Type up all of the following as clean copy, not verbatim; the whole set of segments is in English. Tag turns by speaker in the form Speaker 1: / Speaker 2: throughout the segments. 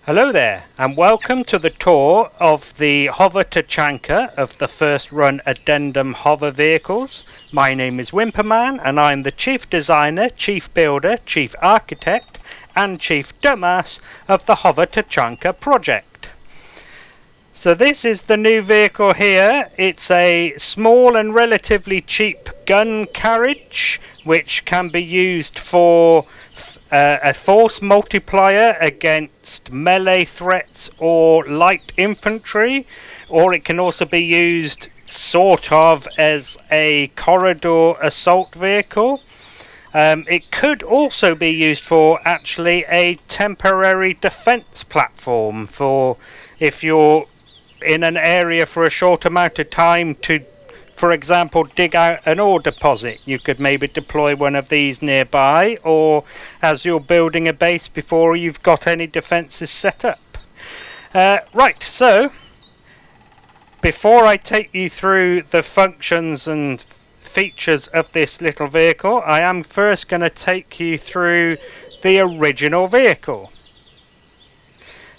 Speaker 1: Hello there, and welcome to the tour of the HoverTachanka of the first Run Addendum Hover Vehicles. My name is Wimperman, and I'm the Chief Designer, Chief Builder, Chief Architect, and Chief Dumbass of the HoverTachanka project. So this is the new vehicle here. It's a small and relatively cheap gun carriage, which can be used for a force multiplier against melee threats or light infantry, or it can also be used sort of as a corridor assault vehicle. It could also be used for actually a temporary defense platform for if you're in an area for a short amount of time to, for example, dig out an ore deposit. You could maybe deploy one of these nearby, or as you're building a base before you've got any defences set up. Right, so before I take you through the functions and features of this little vehicle, I am first going to take you through the original vehicle.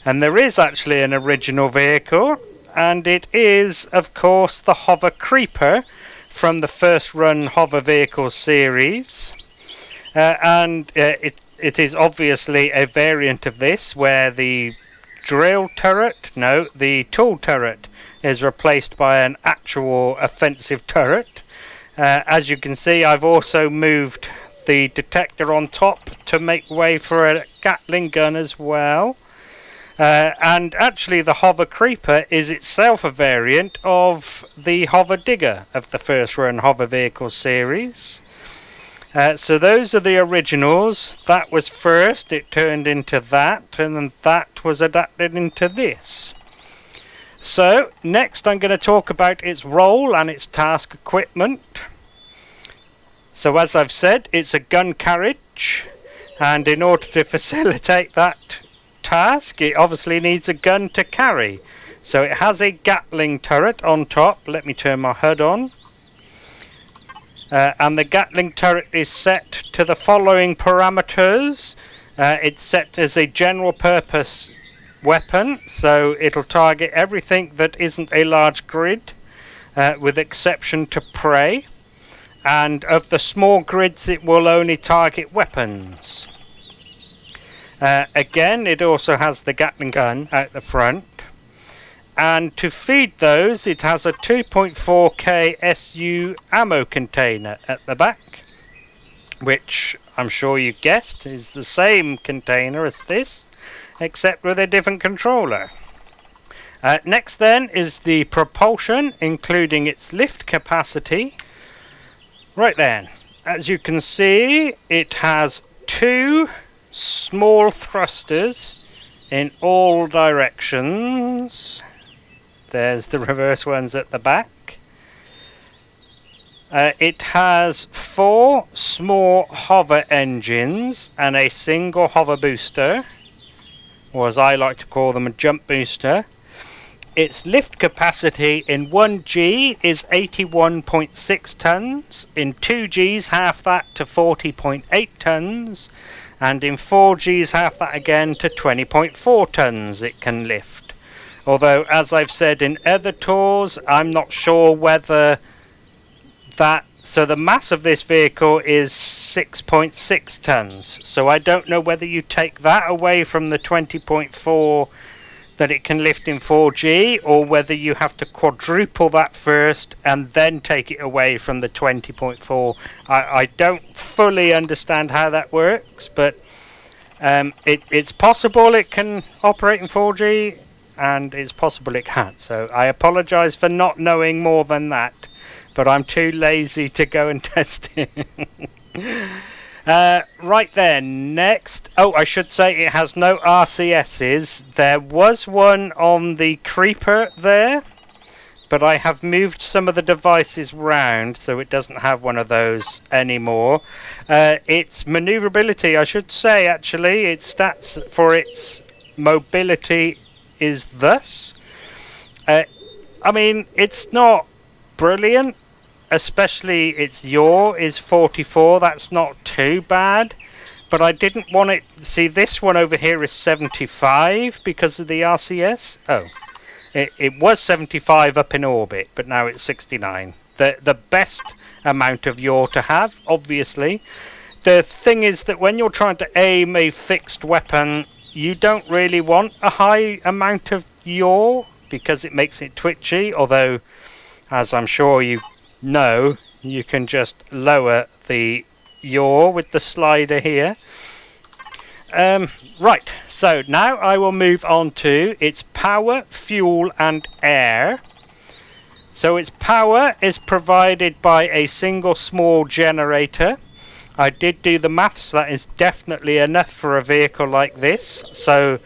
Speaker 1: And there is actually an original vehicle, and it is, of course, the Hover Creeper from the first Run Hover Vehicles series. It is obviously a variant of this, where the tool turret is replaced by an actual offensive turret. As you can see, I've also moved the detector on top to make way for a Gatling gun as well. And actually the Hover Creeper is itself a variant of the Hover Digger of the first Run Hover Vehicle series. So those are the originals. That was first, it turned into that, and then that was adapted into this. So next I'm going to talk about its role and its task equipment. So as I've said, it's a gun carriage, and in order to facilitate that task, it obviously needs a gun to carry. So it has a Gatling turret on top. Let me turn my HUD on. And the Gatling turret is set to the following parameters. It's set as a general purpose weapon, so it'll target everything that isn't a large grid, with exception to prey. And of the small grids, it will only target weapons. Again, it also has the Gatling gun out the front, and to feed those it has a 2.4k SU ammo container at the back, which I'm sure you guessed is the same container as this, except with a different controller. Next then is the propulsion, including its lift capacity. Right then, as you can see, it has two small thrusters in all directions. There's the reverse ones at the back. It has 4 small hover engines and a single hover booster, or as I like to call them, a jump booster. Its lift capacity in 1G is 81.6 tons, in 2Gs half that to 40.8 tons, and in 4Gs half that again to 20.4 tons it can lift. Although, as I've said in other tours, I'm not sure whether that... So the mass of this vehicle is 6.6 tons. So I don't know whether you take that away from the 20.4 that it can lift in 4G, or whether you have to quadruple that first and then take it away from the 20.4. I don't fully understand how that works, but it's possible it can operate in 4G, and it's possible it can't. So I apologise for not knowing more than that, but I'm too lazy to go and test it. Right then, next. Oh, I should say it has no RCSs. There was one on the Creeper there, but I have moved some of the devices round, so it doesn't have one of those anymore. Its maneuverability, I should say, actually, its stats for its mobility is thus. I mean, it's not brilliant. Especially its yaw is 44, that's not too bad, but I didn't want it. See, this one over here is 75 because of the RCS. Oh, it was 75 up in orbit, but now it's 69. The best amount of yaw to have, obviously. The thing is that when you're trying to aim a fixed weapon, you don't really want a high amount of yaw because it makes it twitchy, although, as I'm sure you know, you can just lower the yaw with the slider here. Right, so now I will move on to its power, fuel and air. So its power is provided by a single small generator. I did do the maths, that is definitely enough for a vehicle like this. So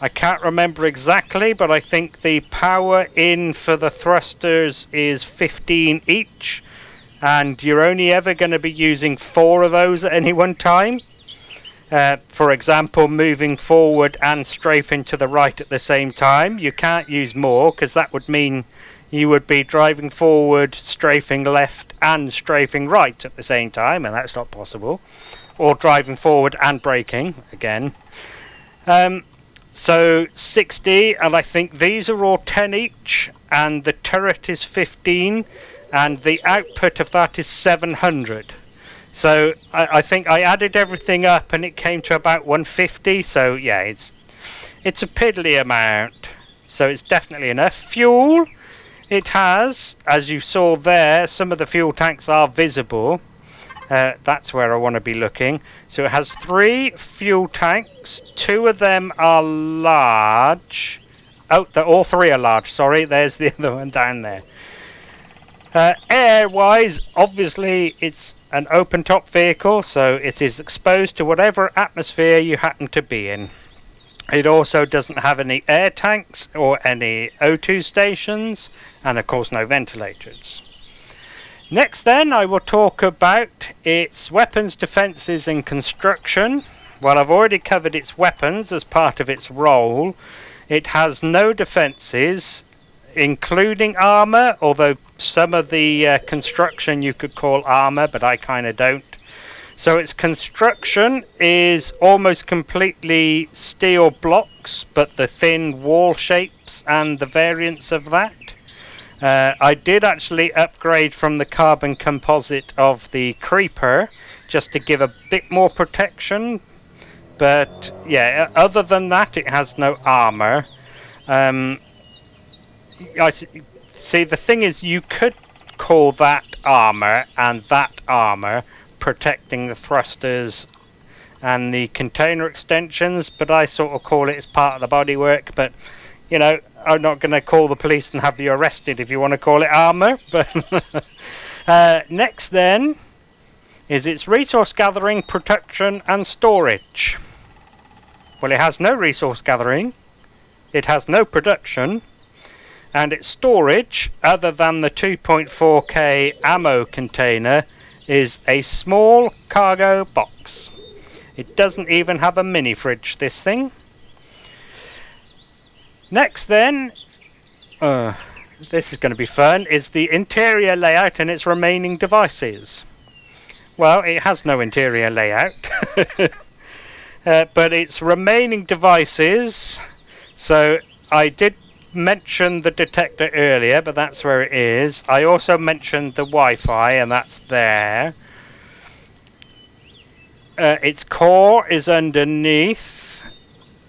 Speaker 1: I can't remember exactly, but I think the power in for the thrusters is 15 each. And you're only ever going to be using 4 of those at any one time. For example, moving forward and strafing to the right at the same time. You can't use more because that would mean you would be driving forward, strafing left and strafing right at the same time, and that's not possible. Or driving forward and braking again. So 60, and I think these are all 10 each, and the turret is 15, and the output of that is 700. So I think I added everything up and it came to about 150. So yeah, it's a piddly amount. So it's definitely enough. Fuel, it has, as you saw there, some of the fuel tanks are visible. That's where I want to be looking. So it has 3 fuel tanks. 2 of them are large. Oh, all 3 are large. Sorry, there's the other one down there. Air-wise, obviously, it's an open-top vehicle, so it is exposed to whatever atmosphere you happen to be in. It also doesn't have any air tanks or any O2 stations, and of course no ventilators. Next then, I will talk about its weapons, defences and construction. Well, I've already covered its weapons as part of its role. It has no defences, including armour, although some of the construction you could call armour, but I kind of don't. So its construction is almost completely steel blocks, but the thin wall shapes and the variants of that. I did actually upgrade from the carbon composite of the Creeper, just to give a bit more protection. But yeah, other than that, it has no armour. I see, the thing is, you could call that armour and that armour protecting the thrusters and the container extensions, but I sort of call it as part of the bodywork. But you know, I'm not going to call the police and have you arrested if you want to call it armour. But next then is its resource gathering, production and storage. Well, it has no resource gathering, it has no production, and its storage, other than the 2.4K ammo container, is a small cargo box. It doesn't even have a mini fridge, this thing. Next then, this is going to be fun, is the interior layout and its remaining devices. Well, it has no interior layout, but its remaining devices, so I did mention the detector earlier, but that's where it is. I also mentioned the Wi-Fi, and that's there. Its core is underneath.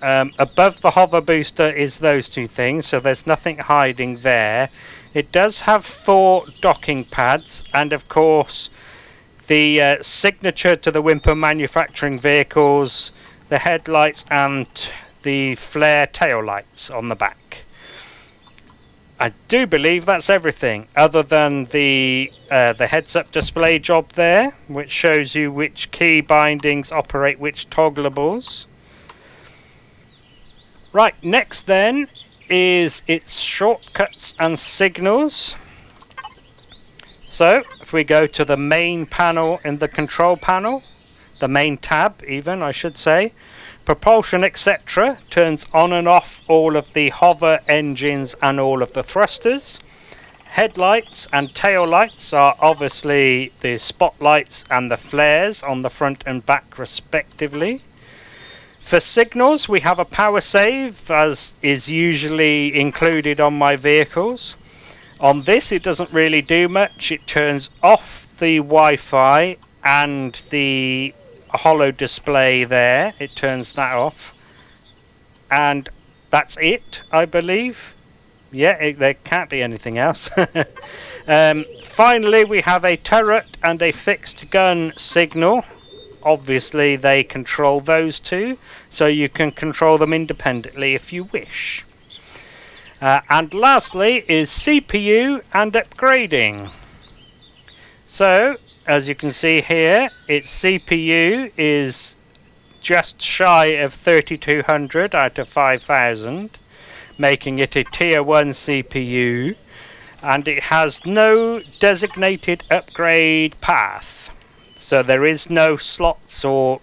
Speaker 1: Above the hover booster is those 2 things, so there's nothing hiding there. It does have 4 docking pads, and of course the signature to the Whimper manufacturing vehicles, the headlights and the flare tail lights on the back. I do believe that's everything, other than the heads-up display job there, which shows you which key bindings operate which toggleables. Right, next then is its shortcuts and signals. So, if we go to the main panel in the control panel, the main tab even, I should say, propulsion, etc. turns on and off all of the hover engines and all of the thrusters. headlights and tail lights are obviously the spotlights and the flares on the front and back respectively. For signals, we have a power save, as is usually included on my vehicles. On this, it doesn't really do much. It turns off the Wi-Fi and the holo display there. It turns that off. And that's it, I believe. Yeah, there can't be anything else. Finally, we have a turret and a fixed gun signal. Obviously, they control those two, so you can control them independently if you wish. And lastly is CPU and upgrading. So, as you can see here, its CPU is just shy of 3200 out of 5000. Making it a tier 1 CPU, and it has no designated upgrade path, so there is no slots or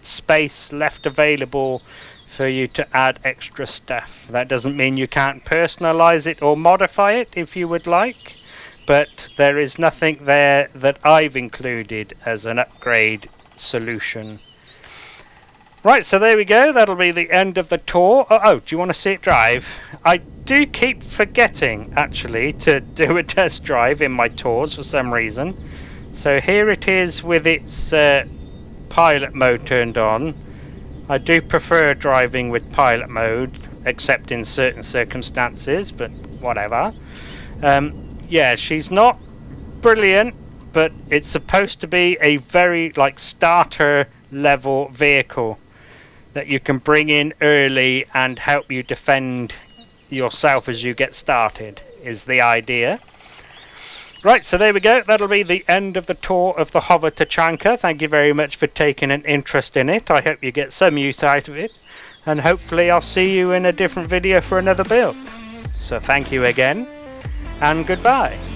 Speaker 1: space left available for you to add extra stuff. That doesn't mean you can't personalize it or modify it if you would like, but there is nothing there that I've included as an upgrade solution. Right, so there we go. That'll be the end of the tour. Oh, do you want to see it drive? I do keep forgetting, actually, to do a test drive in my tours for some reason. So here it is with its pilot mode turned on. I do prefer driving with pilot mode, except in certain circumstances, but whatever. Yeah, she's not brilliant, but it's supposed to be a very, starter level vehicle that you can bring in early and help you defend yourself as you get started, is the idea. Right, so there we go. That'll be the end of the tour of the HoverTachanka. Thank you very much for taking an interest in it. I hope you get some use out of it, and hopefully I'll see you in a different video for another build. So thank you again, and goodbye.